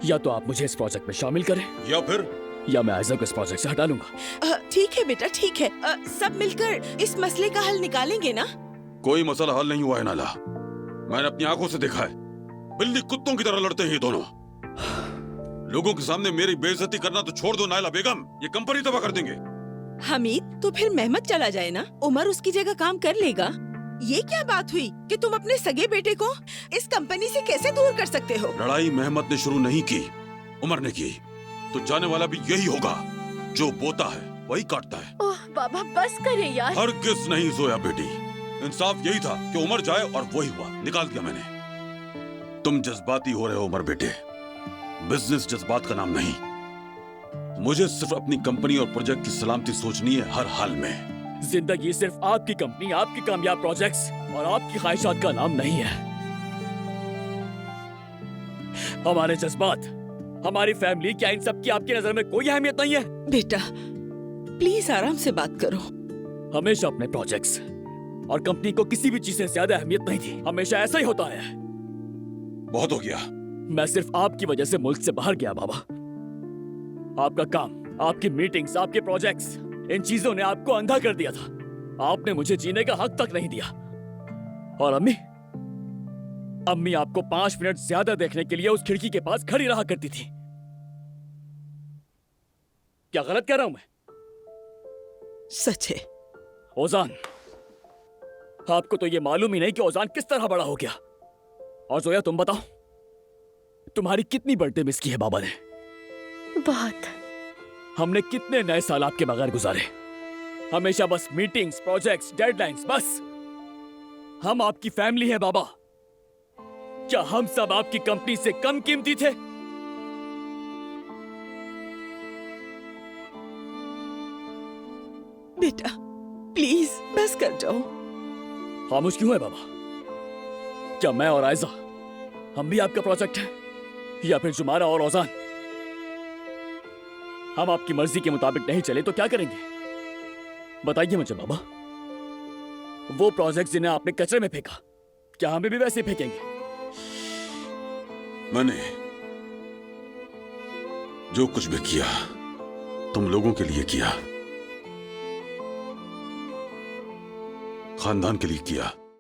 या तो आप मुझे इस प्रोजेक्ट में शामिल करें या मैं आयजा को इस प्रोजेक्ट से हटा लूंगा। ठीक है बेटा, ठीक है। सब मिलकर इस मसले का हल निकालेंगे ना? कोई मसला हल नहीं हुआ है नाला। मैंने अपनी आंखों से देखा है, बिल्ली कुत्तों की तरह लड़ते हैं ये दोनों। लोगों के सामने मेरी बेइज्जती करना तो छोड़ दो नायला बेगम, ये कंपनी तबाह कर देंगे। हमीद, तो फिर मेहमत चला जाए ना, उमर उसकी जगह काम कर लेगा। ये क्या बात हुई कि तुम अपने सगे बेटे को इस कंपनी से कैसे दूर कर सकते हो? लड़ाई मेहमत ने शुरू नहीं की, उमर ने की। तो जाने वाला भी यही होगा, जो बोता है वही काटता है। ओह बाबा बस करे यार। हरगिज़ नहीं जोया बेटी, इंसाफ यही था कि उमर जाए और वही हुआ, निकाल दिया मैंने। तुम जज्बाती हो रहे हो उमर बेटे, बिजनेस जज्बात का नाम नहीं। मुझे सिर्फ अपनी कंपनी और प्रोजेक्ट की सलामती सोचनी है हर हाल में। जिंदगी सिर्फ आपकी कंपनी, आपकी कामयाब प्रोजेक्ट्स और आपकी ख्वाहिशात का नाम नहीं है। हमारे जज्बात, हमारी फैमिली, क्या इन सब की आपकी नजर में कोई अहमियत नहीं है? बेटा प्लीज आराम से बात करो। हमेशा अपने प्रोजेक्ट्स और कंपनी को किसी भी चीज से ज्यादा अहमियत नहीं थी। हमेशा ऐसा ही होता है। बहुत हो गया। मैं सिर्फ आपकी वजह से मुल्क से बाहर गया बाबा। आपका काम, आपकी मीटिंग्स, आपके प्रोजेक्ट्स, इन चीजों ने आपको अंधा कर दिया था। आपने मुझे जीने का हक तक नहीं दिया। और अम्मी आपको 5 मिनट ज्यादा देखने के लिए उस खिड़की के पास खड़ी रहा करती थी। क्या गलत कह रहा हूं मैं? सच है। ओजान, आपको तो ये मालूम ही नहीं कि ओजान किस तरह बड़ा हो गया। और जोया तुम बताओ, तुम्हारी कितनी बर्थडे मिस की है बाबा ने? बहुत। हमने कितने नए साल आपके बगैर गुजारे। हमेशा बस मीटिंग्स, प्रोजेक्ट्स, डेडलाइंस, बस। हम आपकी फैमिली है बाबा। क्या हम सब आपकी कंपनी से कम कीमती थे? बेटा प्लीज बस कर जाओ। खामोश क्यों है बाबा? क्या मैं और आयजा, हम भी आपका प्रोजेक्ट है? या फिर जुमारा और ओजान? हम आपकी मर्जी के मुताबिक नहीं चले तो क्या करेंगे? बताइए मुझे बाबा। वो प्रोजेक्ट जिन्हें आपने कचरे में फेंका, क्या हमें भी वैसे फेंकेंगे? मैंने जो कुछ भी किया तुम लोगों के लिए किया, खानदान के लिए किया।